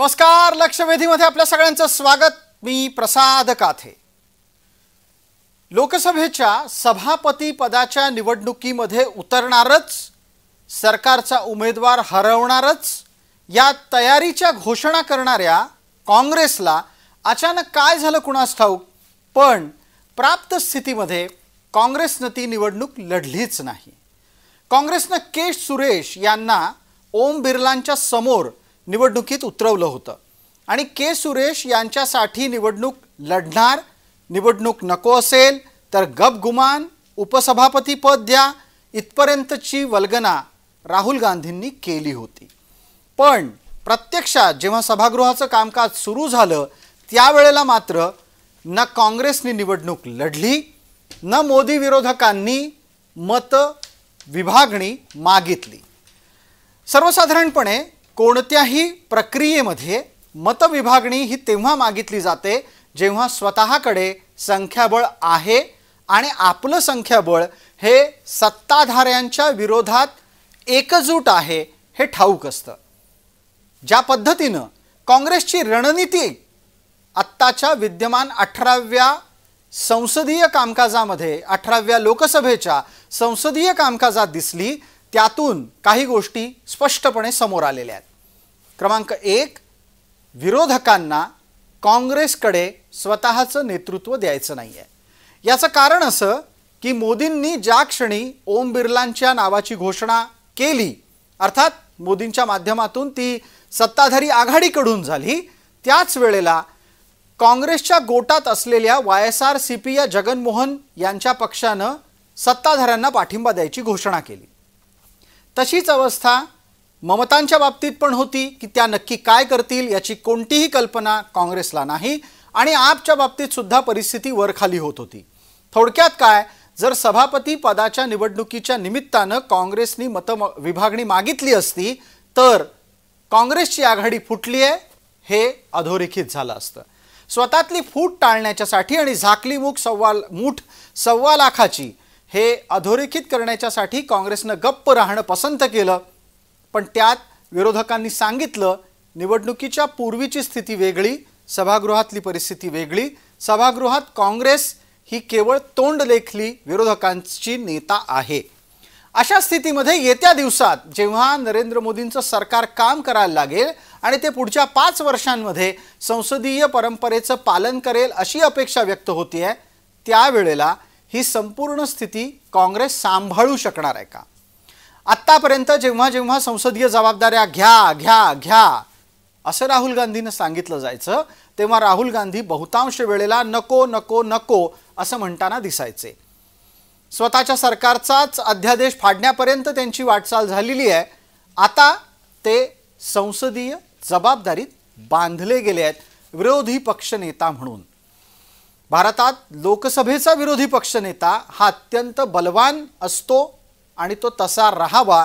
नमस्कार, लक्षवेधीमध्ये आपल्या सगळ्यांचं स्वागत। मी प्रसाद काथे। लोकसभेच्या सभापती पदाच्या निवडणुकीमध्ये उतरणारच, सरकारचा उमेदवार हरवणारच या तयारीच्या घोषणा करणाऱ्या काँग्रेसला अचानक काय झालं कुणास ठाऊक, पण प्राप्त स्थितीमध्ये काँग्रेसने ती निवडणूक लढलीच नाही। काँग्रेसने के सुरेश यांना ओम बिर्लांच्या समोर निवडणुकीत उतरवलं होतं आणि के सुरेश यांच्यासाठी निवडणूक लढणार, निवडणूक नको असेल तर गपगुमान उपसभापती पद द्या इथपर्यंतची वल्गना राहुल गांधींनी केली होती। पण प्रत्यक्षात जेव्हा सभागृहाचं कामकाज सुरू झालं त्यावेळेला मात्र न काँग्रेसने निवडणूक लढली, न मोदी विरोधकांनी मत विभागणी मागितली। सर्वसाधारणपणे कोणत्याही प्रक्रियेमध्ये मतविभागणी ही तेव्हा मागितली जाते जेव्हा स्वतःकडे संख्याबळ आहे आणि आपलं संख्याबळ हे सत्ताधाऱ्यांच्या विरोधात एकजूट आहे हे ठाऊक असतं। ज्या पद्धतीनं काँग्रेसची रणनीती आत्ताच्या विद्यमान 18व्या संसदीय कामकाजामध्ये 18व्या लोकसभेच्या संसदीय कामकाजात दिसली, त्यातून काही गोष्टी स्पष्टपणे समोर आलेल्या आहेत। क्रमांक 1, विरोधकांना काँग्रेसकडे स्वतःचं नेतृत्व द्यायचं नाहीये। याचं कारण असं की मोदींनी ज्या क्षणी ओम बिर्लांच्या नावाची घोषणा केली, अर्थात मोदींच्या माध्यमातून ती सत्ताधारी आघाडीकडून झाली, त्याच वेळेला काँग्रेसच्या गोटात असलेल्या YSRCP या जगनमोहन यांच्या पक्षानं सत्ताधाऱ्यांना पाठिंबा द्यायची घोषणा केली। तशीच अवस्था ममतांच्या बाबतीत पण होती की त्या नक्की काय करतील याची कोणतीही कल्पना काँग्रेसला नाही आणि आपच्या बाबतीत सुद्धा परिस्थिती वरखाली होत होती। थोडक्यात काय, जर सभापती पदाच्या निवडणुकीच्या निमित्तानं काँग्रेसनी मत विभागणी मागितली असती तर काँग्रेसची आघाडी फुटली आहे हे अधोरेखित झालं असतं। स्वतःतली फूट टाळण्याच्यासाठी आणि झाकली मूठ सव्वा लाखाची हे अधोरेखित करण्याच्यासाठी काँग्रेसने गप्प राहणं पसंत केलं। पण त्यात विरोधकांनी सांगितलं निवडणुकीच्या पूर्वीची स्थिती वेगळी, सभागृहातली परिस्थिती वेगळी, सभागृहात काँग्रेस ही केवळ तोंडलेखली विरोधकांची नेता आहे। अशा स्थितीमध्ये येत्या दिवसात जेव्हा नरेंद्र मोदींचं सरकार काम करायला लागेल आणि ते पुढच्या 5 वर्षांमध्ये संसदीय परंपरेचं पालन करेल अशी अपेक्षा व्यक्त होतीये, त्यावेळेला ही संपूर्ण स्थिती काँग्रेस सांभाळू शकणार आहे का? आत्तापर्यंत जेव्हा जेव्हा संसदीय जबाबदाऱ्या घ्या घ्या घ्या असं राहुल गांधींना सांगितलं जायचं तेव्हा राहुल गांधी बहुतांश वेळेला नको नको नको असं म्हणताना दिसायचे। स्वतःच्या सरकारचाच अध्यादेश फाडण्यापर्यंत त्यांची वाटचाल झालेली आहे। आता ते संसदीय जबाबदारीत बांधले गेले आहेत विरोधी पक्षनेता म्हणून। भारतात लोकसभेचा विरोधी पक्षनेता हा अत्यंत बलवान असतो आणि तो तसा राहावा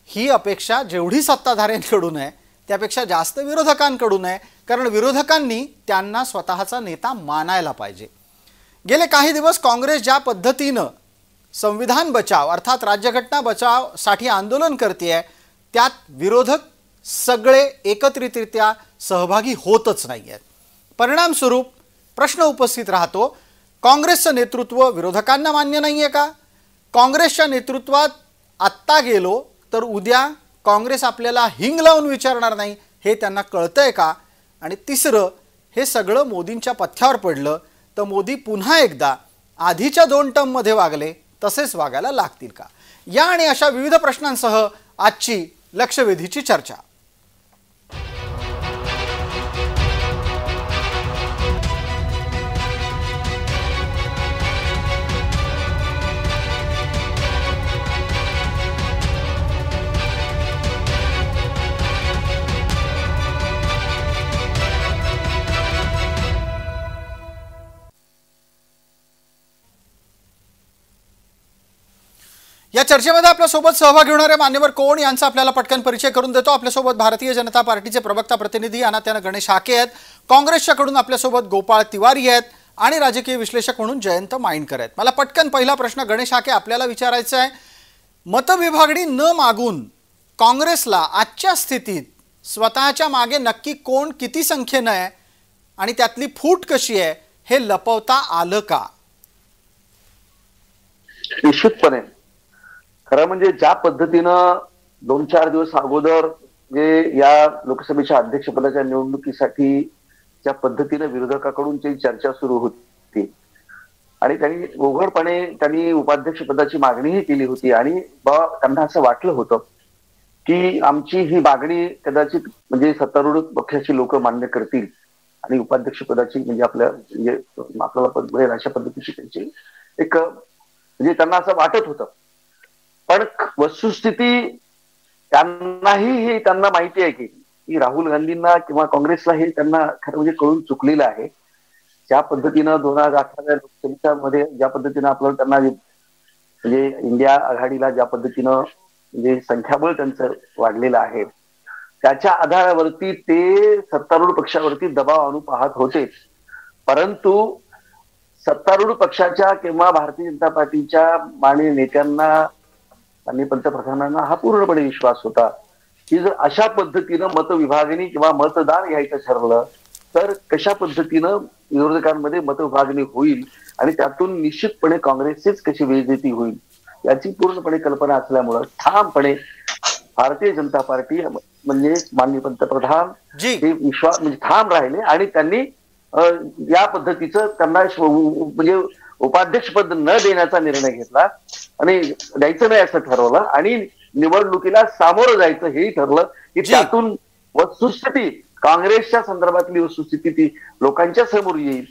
ही अपेक्षा जेवढी सत्ताधाऱ्यांकडून आहे त्यापेक्षा जास्त विरोधकांकडून आहे, कारण विरोधकांनी त्यांना स्वतःचा नेता मानायला पाहिजे। गेले काही दिवस काँग्रेस ज्या पद्धतीनं संविधान बचाव अर्थात राज्यघटना बचावसाठी आंदोलन करते त्यात विरोधक सगळे एकत्रितरित्या सहभागी होतच नाही आहेत। परिणामस्वरूप प्रश्न उपस्थित राहतो, काँग्रेसचं नेतृत्व विरोधकांना मान्य नाहीये का? काँग्रेसच्या नेतृत्वात आत्ता गेलो तर उद्या काँग्रेस आपल्याला हिंग लावून विचारणार नाही हे त्यांना कळतंय का? आणि तिसरं, हे सगळं मोदींच्या पथ्यावर पडलं तर मोदी पुन्हा एकदा आधीच्या 2 टर्ममध्ये वागले तसेच वागायला लागतील का? या आणि अशा विविध प्रश्नांसह आजची लक्षवेधीची चर्चा। या चर्चेमध्ये आपल्यासोबत सहभागी होणारे मान्यवर कोण यांचा आपल्याला पटकन परिचय करून देतो। आपल्यासोबत भारतीय जनता पार्टीचे प्रवक्ता प्रतिनिधी अनात्यानं गणेश हाके आहेत, काँग्रेसच्याकडून आपल्यासोबत गोपाळ तिवारी आहेत आणि राजकीय विश्लेषक म्हणून जयंत माइंडकर आहेत। मला पटकन पहिला प्रश्न गणेश हाके आपल्याला विचारायचा आहे, मतविभागणी न मागून काँग्रेसला आजच्या स्थितीत स्वतःच्या मागे नक्की कोण किती संख्येनं आहे आणि त्यातली फूट कशी आहे हे लपवता आलं का? निश्चितपणे खरं म्हणजे ज्या पद्धतीनं 2-4 दिवस अगोदर जे या लोकसभेच्या अध्यक्षपदाच्या निवडणुकीसाठी ज्या पद्धतीने विरोधकाकडून जी चर्चा सुरू होती आणि त्यांनी उपाध्यक्ष पदाची मागणीही केली होती आणि त्यांना असं वाटलं होतं की आमची ही मागणी कदाचित म्हणजे सत्तारूढ पक्षाची लोक मान्य करतील आणि उपाध्यक्ष पदाची म्हणजे आपल्याला अशा पद्धतीची त्यांची एक म्हणजे त्यांना असं वाटत होतं. पण वस्तुस्थिती त्यांना माहिती आहे की राहुल गांधींना किंवा काँग्रेसला हे त्यांना खरं म्हणजे कळून चुकलेलं आहे. ज्या पद्धतीनं 2018 लोकसभेच्या मध्ये ज्या पद्धतीनं आपल्याला त्यांना म्हणजे इंडिया आघाडीला ज्या पद्धतीनं म्हणजे संख्याबळ त्यांचं वाढलेलं आहे त्याच्या आधारावरती ते सत्तारूढ पक्षावरती दबाव आणू पाहत होते. परंतु सत्तारूढ पक्षाच्या किंवा भारतीय जनता पार्टीच्या माननीय नेत्यांना आणि पंतप्रधानांना हा पूर्णपणे विश्वास होता की जर अशा पद्धतीनं मतविभागणी किंवा मतदान घ्यायचं ठरलं तर कशा पद्धतीनं विरोधकांमध्ये मतविभागणी होईल आणि त्यातून निश्चितपणे काँग्रेसचीच कशी बेइज्जती होईल याची पूर्णपणे कल्पना असल्यामुळं ठामपणे भारतीय जनता पार्टी म्हणजे माननीय पंतप्रधान हे विश्वास म्हणजे ठाम राहिले आणि त्यांनी या पद्धतीचं त्यांना म्हणजे उपाध्यक्षपद न देण्याचा निर्णय घेतला आणि द्यायचं नाही असं ठरवलं आणि निवडणुकीला सामोरं जायचं हेही ठरलं की त्यातून वस्तुस्थिती काँग्रेसच्या संदर्भातली वस्तुस्थिती ती लोकांच्या समोर येईल.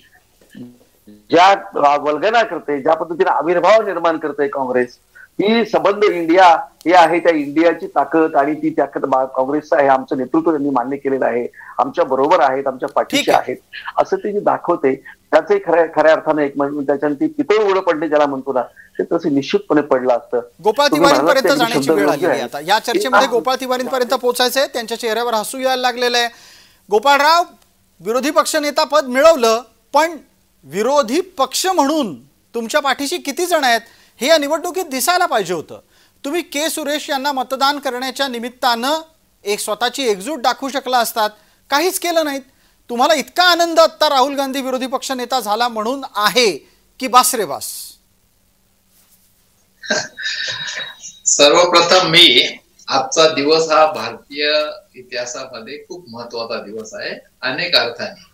ज्या वल्गना करते ज्या पद्धतीने आविर्भाव निर्माण करते काँग्रेस ही सबंध इंडिया हे आहे त्या इंडियाची ताकद आणि ती ताकद काँग्रेसचं आहे. आमचं नेतृत्व त्यांनी मान्य केलेलं आहे. आमच्या बरोबर आहेत आमच्या पाठीचे आहेत असं ते जे दाखवते त्याचे खऱ्या अर्थाने एक त्याच्यानंतर पितळ उघडं पडणे ज्याला म्हणतो ना ते तसं निश्चितपणे पडलं असतं. गोपाळ तिवारींपर्यंत जाण्याची वेळ आली आहे आता. या चर्चेमध्ये गोपाळ तिवारींपर्यंत पोहोचायचंय. त्यांच्या चेहऱ्यावर हसू यायला लागलेलं आहे. गोपाळराव, विरोधी पक्षनेता पद मिळवलं पण विरोधी पक्ष म्हणून तुमच्या पाठीशी किती जण आहेत हे या निवडणुकीत दिसायला पाहिजे होतं. तुम्ही के सुरेश यांना मतदान करण्याच्या निमित्तानं एक स्वतःची एकजूट दाखवू शकला असतात. काहीच केलं नाहीत. तुम्हाला इतका आनंद आता राहुल गांधी विरोधी पक्ष नेता झाला म्हणून आहे की बास रे बास? सर्वप्रथम आजचा दिवस हा भारतीय इतिहासामध्ये खूप महत्वाचा दिवस आहे अनेक अर्थाने.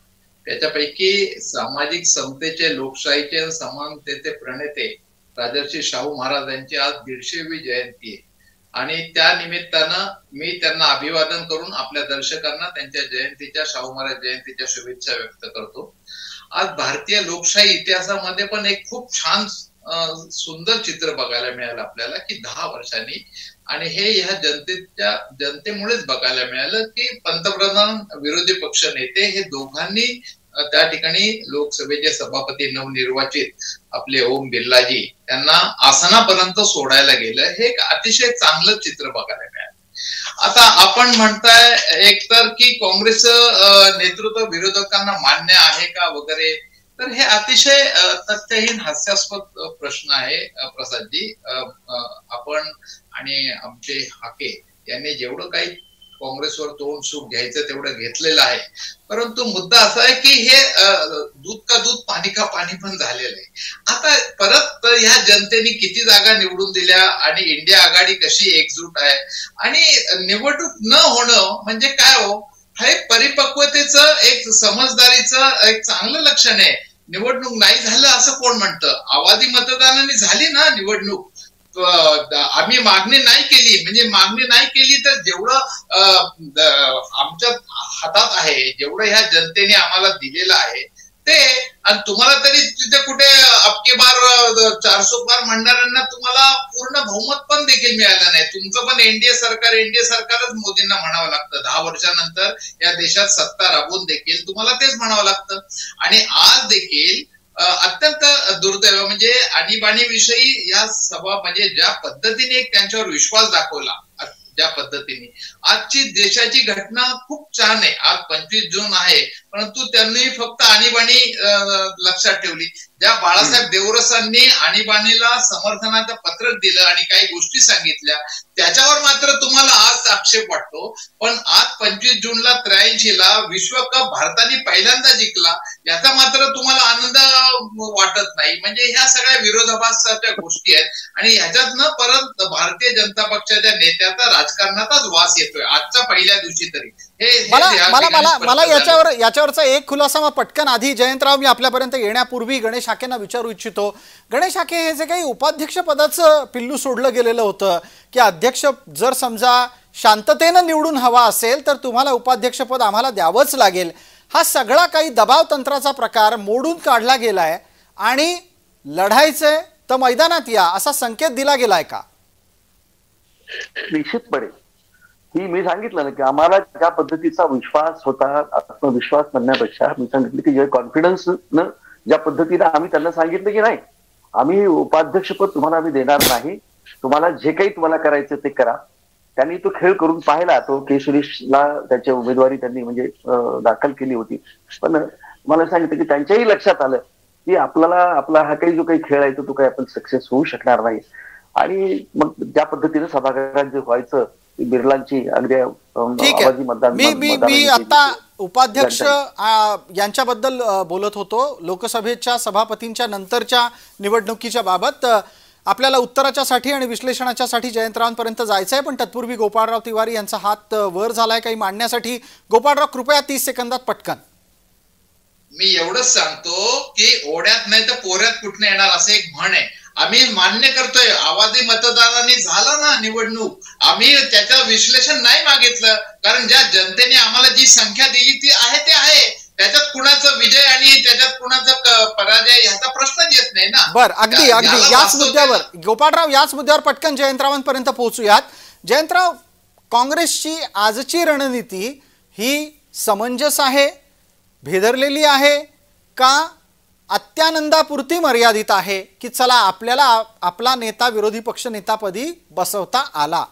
त्याच्यापैकी सामाजिक समतेचे लोकशाहीचे समानतेचे प्रणेते राजर्षी शाहू महाराजांची आज 150वी जयंती आहे आणि त्या निमित्तानं मी त्यांना अभिवादन करून आपल्या दर्शकांना त्यांच्या जयंतीच्या शाहू महाराज जयंतीच्या शुभेच्छा व्यक्त करतो. आज भारतीय लोकशाही इतिहासामध्ये पण एक खूप छान सुंदर चित्र बघायला मिळालं आपल्याला की 10 वर्षांनी आणि हे ह्या जनतेमुळेच बघायला मिळालं की पंतप्रधान विरोधी पक्ष नेते हे दोघांनी त्या ठिकाणी लोकसभेचे सभापती नवनिर्वाचित आपले ओम बिर्लाजी यांना आसनापर्यंत सोडायला गेलं. हे एक अतिशय चांगलं चित्र बघायला मिळालं. आता आपण म्हणताय एकतर की काँग्रेस नेतृत्व विरोधकांना मान्य आहे का वगैरे, तर हे अतिशय तथ्यहीन हास्यास्पद प्रश्न आहे प्रसादजी. आपण आणि आमचे हाके यांनी जेवढं काही काँग्रेसवर तोंड सूट घ्यायचं तेवढं घेतलेलं आहे. परंतु मुद्दा असा आहे की हे दूध का दूध पाणी का पाणी पण झालेलं आहे. आता परत ह्या जनतेने किती जागा निवडून दिल्या आणि इंडिया आघाडी कशी एकजूट आहे आणि निवडणूक न होणं म्हणजे काय हो, हा एक परिपक्वतेचं एक समजदारीचं एक चांगलं लक्षण आहे. निवडणूक नाही झालं असं कोण म्हणतं? आवाजी मतदानाने झाली ना निवडणूक. आम्ही मागणी नाही केली म्हणजे मागणी नाही केली तर जेवढं आमच्या हातात आहे जेवढं ह्या जनतेने आम्हाला दिलेलं आहे ते, आणि तुम्हाला तरी तिथे कुठे अबकी बार 400 पार म्हणणाऱ्यांना तुम्हाला पूर्ण बहुमत पण देखील मिळालं नाही. तुमचं पण एनडीए सरकारच मोदींना म्हणावं लागतं. 10 वर्षानंतर या देशात सत्ता राबवून देखील तुम्हाला तेच म्हणावं लागतं. आणि आज देखील अत्यंत दुर्दैव म्हणजे आणीबाणीविषयी या सभा म्हणजे ज्या पद्धतीने त्यांच्यावर विश्वास दाखवला, ज्या पद्धतीने आजची देशाची घटना खूप छान आहे. आज 25 जून आहे परंतु त्यांनी फक्त आणीबाणी लक्षात ठेवली. ज्या बाळासाहेब देवरसांनी आणीबाणीला समर्थनाचं पत्रक दिलं आणि काही गोष्टी सांगितल्या, त्याच्यावर मात्र तुम्हाला आज आक्षेप वाटतो. पण आज 25 जूनला 83ला विश्वकप भारताने पहिल्यांदा जिंकला, याचा मात्र तुम्हाला आनंद वाटत नाही. म्हणजे ह्या सगळ्या विरोधाभासाच्या गोष्टी आहेत आणि ह्याच्यातनं परत भारतीय जनता पक्षाच्या नेत्याचा राजकारणाचाच वास येतोय आजच्या पहिल्या दिवशी तरी. मला याच्यावरचा एक खुलासा मग पटकन आधी जयंतराव मी आपल्यापर्यंत येण्यापूर्वी गणेश हाकेंना विचारू इच्छितो. गणेश हाके, हे जे काही उपाध्यक्ष पदाचं पिल्लू सोडलं गेलेलं होतं की अध्यक्ष जर समजा शांततेनं निवडून हवा असेल तर तुम्हाला उपाध्यक्षपद आम्हाला द्यावंच लागेल, हा सगळा काही दबाव तंत्राचा प्रकार मोडून काढला गेलाय आणि लढायचंय तर मैदानात या असा संकेत दिला गेलाय का? निश्चितपणे ही मी सांगितलं ना की आम्हाला ज्या पद्धतीचा विश्वास होता, आत्मविश्वास म्हणण्यापेक्षा मी सांगितलं की जे कॉन्फिडन्स न ज्या पद्धतीने आम्ही त्यांना सांगितलं की नाही, आम्ही उपाध्यक्षपद तुम्हाला आम्ही देणार नाही, तुम्हाला जे काही तुम्हाला करायचं ते करा. त्यांनी तो खेळ करून पाहिला. तो के सुरेशला त्याची उमेदवारी त्यांनी म्हणजे दाखल केली होती. पण मला सांगितलं की त्यांच्याही लक्षात आलं की आपला हा काही जो काही खेळ आहे तो काही आपण सक्सेस होऊ शकणार नाही. आणि मग ज्या पद्धतीने सभागृहात जे व्हायचं बिर्लांची अगदी आवाजी मतदान. मी आता उपाध्यक्ष यांच्याबद्दल बोलत होतो, लोकसभेच्या सभापतींच्या नंतरच्या निवडणुकीच्या बाबत. आपल्याला उत्तराच्यासाठी आणि विश्लेषणाच्यासाठी जयंतरावांपर्यंत जायचंय, पण तत्पूर्वी गोपाळराव तिवारी यांचा हात वर झालाय काही मांडण्यासाठी. गोपाळराव, कृपया 30 सेकंदात पटकन. मी एवढंच सांगतो की ओढ्यात नाही तर पोऱ्यात कुठनं येणार असं एक म्हण आहे. आम्ही मान्य करतोय आवाजी मतदारांनी झाला ना निवडणूक, आम्ही त्याचं विश्लेषण नाही मागितलं, कारण ज्या जनतेने आम्हाला जी संख्या दिली ती आहे ते आहे. त्याच्यात कुणाचा विजय आणि त्याच्यात कुणाचा पराजय ह्याचा प्रश्नच येत नाही ना. बरं, अगदी याच मुद्द्यावर गोपाळराव, याच मुद्द्यावर पटकन जयंतरावांपर्यंत पोहोचूयात. जयंतराव, काँग्रेसची आजची रणनीती ही समंजस आहे, भेदरलेली आहे का अत्यानंदापुरती मर्यादित आहे की चला आपल्याला आपला नेता विरोधी पक्ष नेतापदी बसवता आला?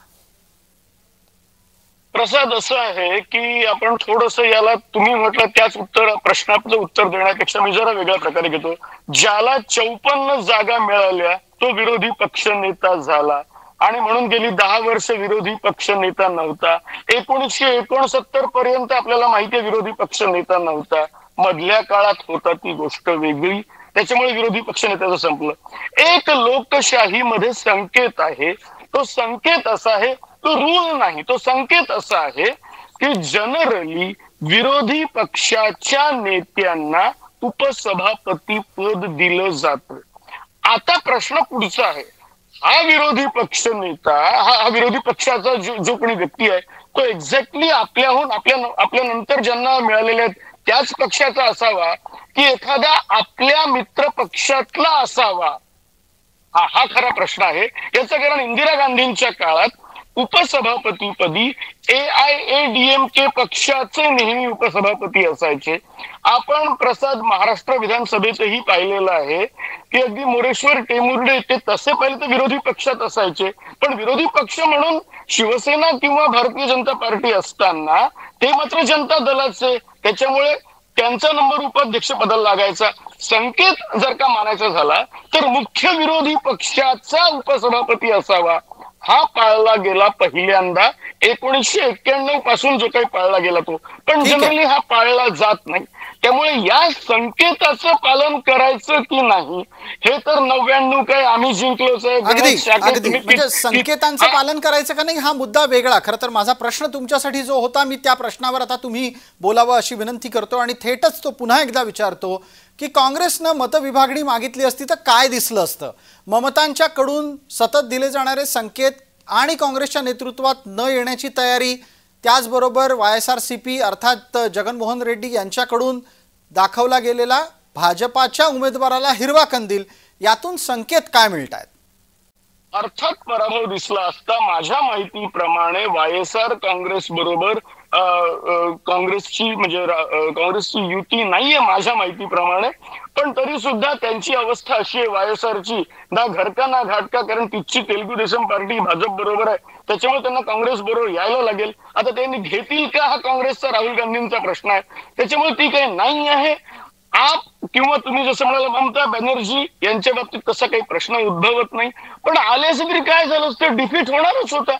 प्रसाद, असं आहे की आपण थोडस याला तुम्ही म्हटलं त्याच प्रश्नाचं उत्तर देण्यापेक्षा मी जरा वेगळ्या प्रकारे घेतो. ज्याला 54 जागा मिळाल्या तो विरोधी पक्ष नेता झाला आणि म्हणून गेली 10 वर्ष विरोधी पक्ष नेता नव्हता. 1969 पर्यंत आपल्याला माहिती आहे विरोधी पक्ष नेता नव्हता. मधल्या काळात होता ती गोष्ट वेगळी, त्याच्यामुळे विरोधी पक्ष नेत्याचं संपलं. एक लोकशाहीमध्ये संकेत आहे, तो संकेत असा आहे, तो रूल नाही, तो संकेत असा आहे की जनरली विरोधी पक्षाच्या नेत्यांना उपसभापती पद दिलं जातं. आता प्रश्न पुढचा आहे, हा विरोधी पक्ष नेता, हा विरोधी पक्षाचा जो कोणी व्यक्ती आहे तो एक्झॅक्टली आपल्या नंतर ज्यांना मिळालेल्या त्याच पक्षाचा असावा की एखाद्या आपल्या मित्र पक्षातला असावा, हा खरा प्रश्न आहे. याचं कारण इंदिरा गांधींच्या काळात उपसभापतीपदी AIADMK पक्षाचे नेहमी उपसभापती असायचे. आपण प्रसाद महाराष्ट्र विधानसभेतही पाहिलेलं आहे की अगदी मोरेश्वर टेमुर्डे ते तसे पहिले तर विरोधी पक्षात असायचे, पण विरोधी पक्ष म्हणून शिवसेना किंवा भारतीय जनता पार्टी असताना ते मात्र जनता दलाचे, त्याच्यामुळे त्यांचा नंबर उपाध्यक्ष पदाला लागायचा. संकेत जर का मानायचा झाला तर मुख्य विरोधी पक्षाचा उपसभापती असावा, हा पाळला गेला पहिल्यांदा 1991 पासून जो काही पाळला गेला तो, पण जनरली हा पाळला जात नाही. त्यामुळे या संकेताचं पालन करायचं की नाही हे तर 99 काय आम्ही जिंकलोच आहे. म्हणजे संकेतांचं पालन करायचं का नाही हा मुद्दा वेगळा. खरं तर माझा प्रश्न तुमच्यासाठी जो होता मी त्या प्रश्नावर आता तुम्ही बोलावं अशी विनंती करतो आणि थेटच तो पुन्हा एकदा विचारतो की काँग्रेसनं मतविभागणी मागितली असती तर काय दिसलं असतं? ममतांच्याकडून सतत दिले जाणारे संकेत आणि काँग्रेसच्या नेतृत्वात न येण्याची तयारी, त्याचबरोबर YSRCP अर्थात जगनमोहन रेड्डी यांच्याकडून दाखवला गेलेला भाजपाच्या उमेदवाराला हिरवा कंदील, यातून संकेत काय मिळतात? अर्थात पराभव दिसला असता. माझ्या माहितीप्रमाणे YSR काँग्रेस बरोबर काँग्रेसची युती नाहीये माझ्या माहितीप्रमाणे, पण तरी सुद्धा त्यांची अवस्था अशी आहे YSRची ना घरका ना घाटका, कारण तिची तेलुगू देशम पार्टी भाजप बरोबर आहे, त्याच्यामुळे त्यांना काँग्रेस बरोबर यायला लागेल. आता त्यांनी घेतील का हा काँग्रेसचा राहुल गांधींचा प्रश्न आहे, त्याच्यामुळे ती काही नाही आहे. आप किंवा तुम्ही जसं म्हणाला ममता बॅनर्जी यांच्या बाबतीत तसा काही प्रश्न उद्भवत नाही, पण आले असं तरी काय झालं असतं, डिफीट होणारच होता.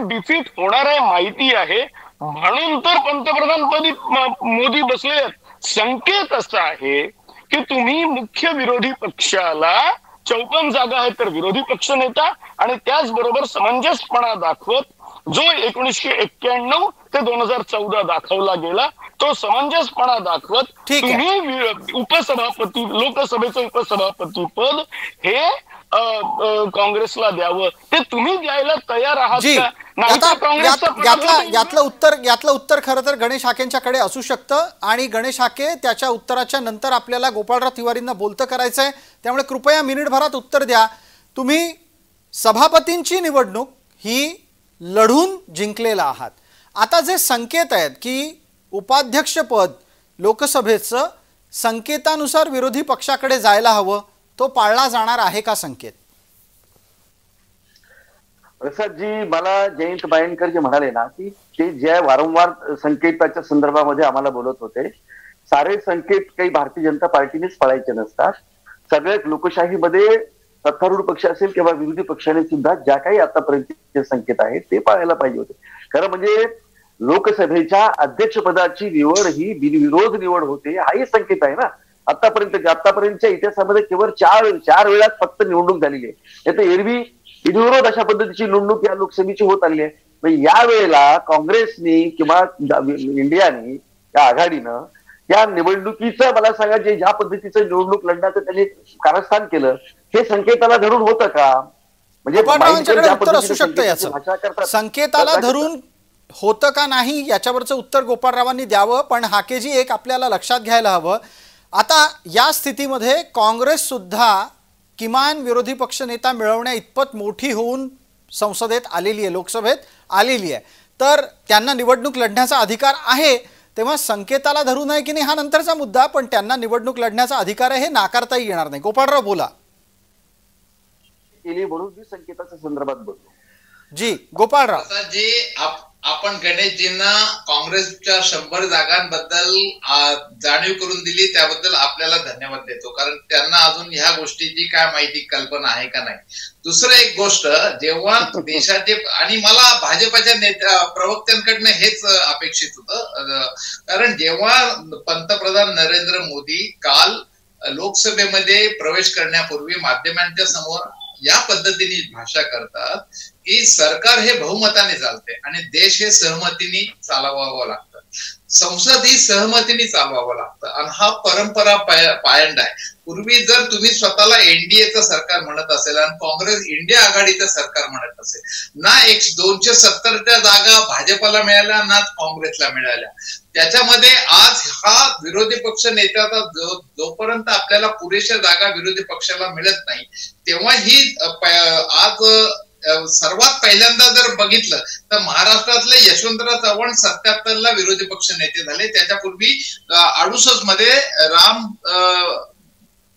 डिफीट होणार आहे माहिती आहे, म्हणून तर पंतप्रधानपदी मोदी बसले आहेत. संकेत असा आहे की तुम्ही मुख्य विरोधी पक्षाला 54 जागा आहेत तर विरोधी पक्ष नेता आणि त्याचबरोबर समंजसपणा दाखवत जो 1991 ते 2014 दाखवला गेला तो समंजसपणा दाखवत तुम्ही उपसभापती लोकसभेचं उपसभापती पद हे काँग्रेसला द्यावं, ते तुम्ही द्यायला तयार आहात का? यातलं उत्तर खरं तर गणेश हाकेंच्याकडे असू शकतं आणि गणेश हाके त्याच्या उत्तराच्या नंतर आपल्याला गोपाळराव तिवारींना बोलतं करायचंय, त्यामुळे कृपया मिनिटभरात उत्तर द्या. तुम्ही सभापतींची निवडणूक ही लढून जिंकलेला आहात. आता जे संकेत आहेत की उपाध्यक्षपद लोकसभेचं संकेतानुसार विरोधी पक्षाकडे जायला हवं, तो पाळला जाणार आहे का संकेत? प्रसादजी, मला जयंत बायनकर जे म्हणाले ना की ते ज्या वारंवार संकेताच्या संदर्भामध्ये आम्हाला बोलत होते, सारे संकेत काही भारतीय जनता पार्टीनेच पाळायचे नसतात. सगळ्याच लोकशाहीमध्ये सत्तारूढ पक्ष असेल किंवा विरोधी पक्षाने सुद्धा ज्या काही आतापर्यंतचे संकेत आहेत ते पाळायला पाहिजे होते. खरं म्हणजे लोकसभेच्या अध्यक्षपदाची निवड ही बिनविरोध निवड होते हाही संकेत आहे ना. आतापर्यंतच्या इतिहासामध्ये केवळ चार वेळात फक्त निवडणूक झालेली आहे. तर एरवी बिनविरोध अशा पद्धतीची निवडणूक या लोकसभेची होत आली आहे. या वेळेला काँग्रेसनी किंवा इंडियानी या आघाडीनं या निवडणुकीचं मला सांगा जे ज्या पद्धतीचं निवडणूक लढण्याचं त्यांनी कारस्थान केलं हे संकेताला धरून होतं का? म्हणजे उत्तर असू शकतं याचं, संकेताला धरून होतं का नाही याच्यावरचं उत्तर गोपाळरावांनी द्यावं. पण हाकेजी एक आपल्याला लक्षात घ्यायला हवं, आता या स्थितीमध्ये काँग्रेस सुद्धा किमान विरोधी पक्ष नेता मिळवण्या इतपत मोठी होऊन संसदेत आलेली आहे, लोकसभेत आलेली आहे, तर त्यांना निवडणूक लढण्याचा अधिकार आहे. तेव्हा संकेताला धरू नये की नाही हा नंतरचा मुद्दा, पण त्यांना निवडणूक लढण्याचा अधिकार आहे हे नाकारताही येणार नाही. गोपाळराव बोला. म्हणून मी संकेताच्या संदर्भात बोलतो. जी गोपाळराव जी आपण गणेशजींना काँग्रेसच्या 100 जागांबद्दल जाणीव करून दिली त्याबद्दल आपल्याला धन्यवाद देतो, कारण त्यांना अजून ह्या गोष्टीची काय माहिती कल्पना आहे का नाही. दुसरं एक गोष्ट, जेव्हा देशाचे आणि मला भाजपाच्या नेत्या प्रवक्त्यांकडनं हेच अपेक्षित होतं, कारण जेव्हा पंतप्रधान नरेंद्र मोदी काल लोकसभेमध्ये प्रवेश करण्यापूर्वी माध्यमांच्या समोर या पद्धतीने भाषा करतात की सरकार हे बहुमताने चालते आणि देश हे सहमतीने चालवावं लागतं, संसद ही सहमतीने चालवावं लागतं आणि हा परंपरा पायंडा आहे. पूर्वी जर तुम्ही स्वतःला एनडीएचं सरकार म्हणत असेल आणि काँग्रेस इंडिया आघाडीचं सरकार म्हणत असेल ना, 270 जागा भाजपला मिळाल्या ना काँग्रेसला मिळाल्या, त्याच्यामध्ये आज हा विरोधी पक्ष नेत्याचा जोपर्यंत आपल्याला पुरेशा जागा विरोधी पक्षाला मिळत नाही तेव्हा ही आज सर्वात पहिल्यांदा जर बघितलं तर महाराष्ट्रातले यशवंतराव चव्हाण 77ला विरोधी पक्ष नेते झाले, त्याच्यापूर्वी 68 मध्ये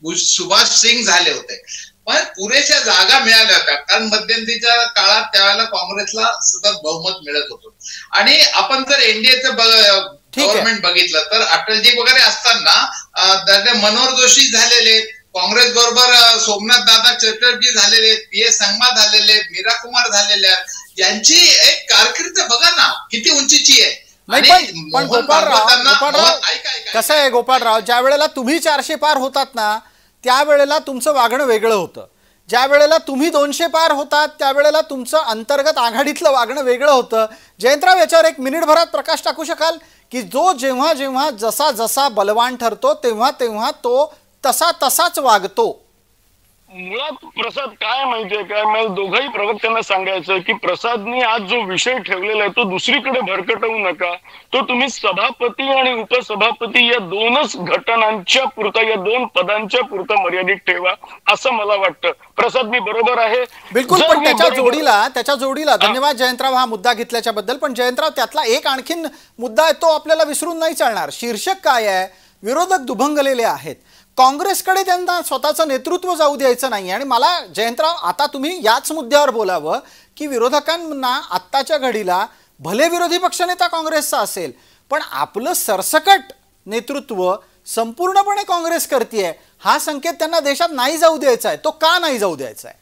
सुभाष सिंग झाले होते. पण पुरेशा जागा मिळाल्या होत्या कारण मध्यंतरीच्या काळात त्यावेळेला काँग्रेसला सतत बहुमत मिळत होतं. आणि आपण जर एनडीएचं गव्हर्नमेंट बघितलं तर अटलजी वगैरे असताना मनोहर जोशी झालेले, काँग्रेस बरोबर सोमनाथ दादा चटर्जी झालेले, पी.ए. संगमा झालेले, मीरा कुमार झालेले आहेत. यांची एक कारकीर्द बघा ना किती उंचीची आहे. पण गोपाळराव कसं आहे गोपाळराव, ज्या वेळेला तुम्ही 400 पार होतात ना त्यावेळेला तुमचं वागणं वेगळं होतं, ज्या वेळेला तुम्ही 200 पार होतात त्यावेळेला तुमचं अंतर्गत आघाडीतलं वागणं वेगळं होतं. जयंतराव याच्यावर एक मिनिटभरात प्रकाश टाकू शकाल की जो जेव्हा जेव्हा जसा जसा बलवान ठरतो तेव्हा तेव्हा तो तसाच वागतो? मुळात प्रसाद काय माहितीये काय, मला दोघाही प्रवक्त्यांना सांगायचं की प्रसादनी आज जो विषय ठेवलेला आहे तो दुसरीकडे भरकटवू नका. तो तुम्ही सभापती आणि उपसभापती या दोनच घटनांच्या पुरता, या 2 पदांच्या पुरता मर्यादित ठेवा असं मला वाटतं. प्रसाद मी बरोबर आहे बिलकुल, पण त्याच्या जोडीला धन्यवाद जयंतराव हा मुद्दा घेतल्याच्या बद्दल. पण जयंतराव त्यातला एक आणखीन मुद्दा आहे तो आपल्याला विसरून नाही चालणार. शीर्षक काय आहे, विरोधक दुभंगलेले आहेत, काँग्रेसकडे त्यांना स्वतःचं नेतृत्व जाऊ द्यायचं नाही. आणि मला जयंतराव आता तुम्ही याच मुद्द्यावर बोलावं की विरोधकांना आत्ताच्या घडीला भले विरोधी पक्षनेता काँग्रेसचा असेल पण आपलं सरसकट नेतृत्व संपूर्णपणे काँग्रेस करतीये, हा संकेत त्यांना देशात नाही जाऊ द्यायचा आहे. तो का नाही जाऊ द्यायचा आहे?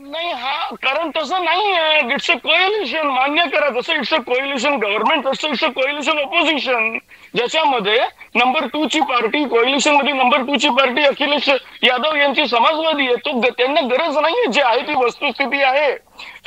नाही, हा कारण तसं नाही आहे. इट्स अ कोएलिशन, मान्य करा. तसं इट्स अ कोएलिशन गव्हर्नमेंट, तसं इट्स अ कोएलिशन ऑपोजिशन, ज्याच्यामध्ये नंबर 2 ची पार्टी, कोएलिशन मध्ये नंबर 2 ची पार्टी अखिलेश यादव यांची समाजवादी आहे. तो त्यांना गरज नाहीये, जे आहे ती वस्तुस्थिती आहे.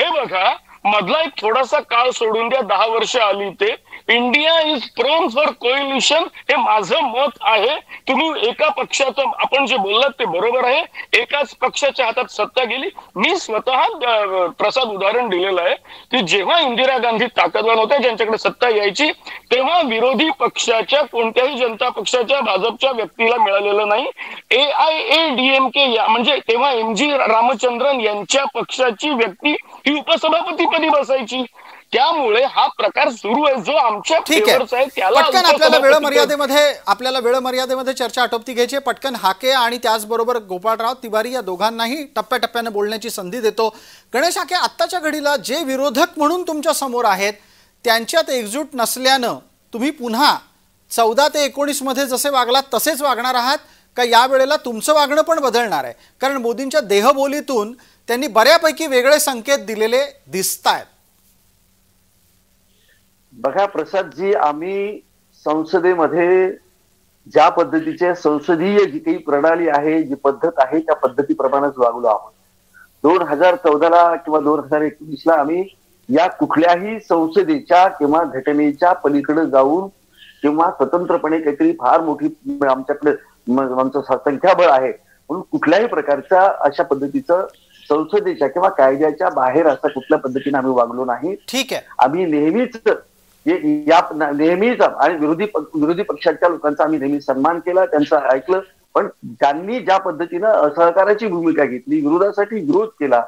हे बघा, मधला एक थोडासा काळ सोडून द्या, 10 वर्ष आली ते India is prone for coalition, हे माझं मत आहे. तुम्ही एका पक्षाचं, आपण जे बोललात ते बरोबर आहे, एकाच पक्षाच्या हातात सत्ता गेली. मी स्वतः प्रसाद उदाहरण दिलेलं आहे की जेव्हा इंदिरा गांधी ताकदवान होत्या, ज्यांच्याकडे सत्ता यायची, तेव्हा विरोधी पक्षाच्या कोणत्याही जनता पक्षाच्या, भाजपच्या व्यक्तीला मिळालेलं नाही. AIADMK म्हणजे तेव्हा MG रामचंद्रन यांच्या पक्षाची व्यक्ती ही उपसभापतीपदी बसायची. त्यामुळे हा प्रकार सुरू आहे जो आमच्या फेवरचा आहे. त्याला पटकन आपल्याला वेळ मर्यादेमध्ये चर्चा आटोपती घ्यायची. पटकन हाके आणि त्याचबरोबर गोपाळराव तिवारी या दोघांनाही टप्प्याटप्प्याने बोलण्याची संधी देतो. गणेश हाके, आत्ताच्या घडीला जे विरोधक म्हणून तुमच्या समोर आहेत त्यांच्यात एकजूट नसल्यानं तुम्ही पुन्हा 14 ते 19 मध्ये जसे वागलात तसेच वागणार आहात का यावेळेला तुमचं वागणं पण बदलणार आहे? कारण मोदींच्या देहबोलीतून त्यांनी बऱ्यापैकी वेगळे संकेत दिलेले दिसतायत. बघा प्रसादजी, आम्ही संसदेमध्ये ज्या पद्धतीचे संसदीय जी काही प्रणाली आहे, जी पद्धत आहे, त्या पद्धतीप्रमाणेच वागलो आहोत. 2014 किंवा 2019 आम्ही या कुठल्याही संसदेच्या किंवा घटनेच्या पलीकडे जाऊन किंवा स्वतंत्रपणे काहीतरी फार मोठी आमच्याकडे आमचं संख्याबळ आहे म्हणून कुठल्याही प्रकारच्या अशा पद्धतीचं संसदेच्या किंवा कायद्याच्या बाहेर असं कुठल्या पद्धतीने आम्ही वागलो नाही. ठीक आहे. आम्ही नेहमीच आणि विरोधी पक्षाच्या लोकांचा आम्ही नेहमी सन्मान केला, त्यांचं ऐकलं. पण त्यांनी ज्या पद्धतीनं असहकाराची भूमिका घेतली, विरोधासाठी विरोध केला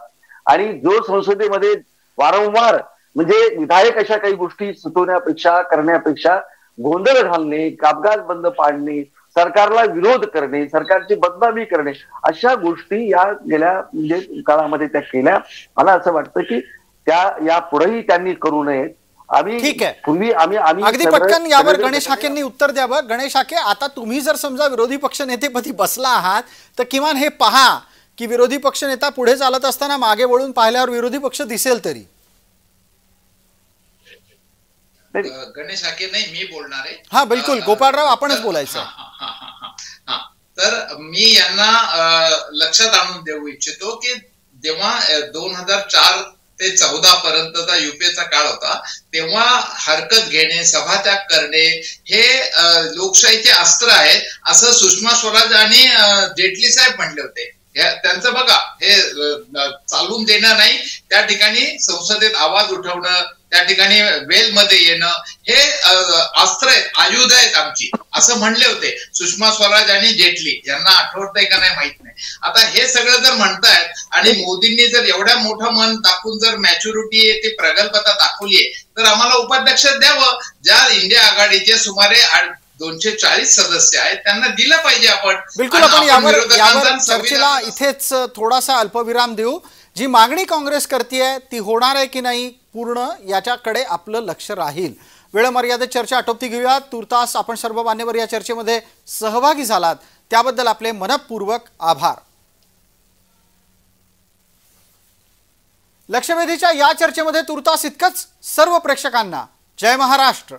आणि जो संसदेमध्ये वारंवार म्हणजे विधायक अशा काही गोष्टी सुचवण्यापेक्षा करण्यापेक्षा गोंधळ घालणे, कामकाज बंद पाडणे, सरकारला विरोध करणे, सरकारची बदनामी करणे, अशा गोष्टी या गेल्या म्हणजे काळामध्ये त्या केल्या. मला असं वाटतं की त्या या पुढेही त्यांनी करू नयेत. ठीक आहे. पूर्वी आम्ही अगदी पटकन यावर गणेश हाकेंनी उत्तर द्यावं. गणेश हाके, आता तुम्ही जर समजा विरोधी पक्ष नेतेपदी बसला आहात तर किमान हे पहा की विरोधी पक्ष नेता पुढे चालत असताना मागे वळून पाहिल्यावर विरोधी पक्ष दिसेल तरी. गणेश हाके नाही, मी बोलणार आहे. हा बिलकुल, गोपाळराव आपणच बोलायचं. तर मी यांना लक्षात आणून देऊ इच्छितो की जेव्हा 2004 ते 14 पर्यंतचा युपीएचा काळ होता, तेव्हा हरकत घेणे, सभात्याग करणे हे लोकशाहीचे अस्त्र आहेत असं सुषमा स्वराज आणि जेटली साहेब म्हणले होते. त्यांचं बघा, हे चालून देणं नाही, त्या ठिकाणी संसदेत आवाज उठवणं, त्या ठिकाणी वेलमध्ये येणं हे अस्त्र आहेत, आयुध आहेत आमची, असं म्हणले होते सुषमा स्वराज आणि जेटली. यांना आठवतंय का नाही माहित नाही. आता हे सगळं जर म्हणतायत आणि मोदींनी जर एवढ्या मोठं मन दाखवून जर मॅच्युरिटी आहे ती प्रगल्भता दाखवलीये, तर आम्हाला उपाध्यक्ष द्यावं. ज्या इंडिया आघाडीचे सुमारे 240 सदस्य आहेत त्यांना दिलं पाहिजे आपण. बिलकुल, आपण यावर चर्चेला इथेच थोडासा अल्पविराम देऊ. जी मागणी काँग्रेस करतेय ती होणार आहे की नाही पूर्ण याच्याकडे आपलं लक्ष राहील. वेळ मर्यादेत चर्चा आटोपती घेऊया. तुर्तास आपण सर्व मान्यवर या चर्चेमध्ये सहभागी झालात त्याबद्दल आपले मनपूर्वक आभार. लक्षवेधीच्या या चर्चेमध्ये तुर्तास इतकंच. सर्व प्रेक्षकांना जय महाराष्ट्र.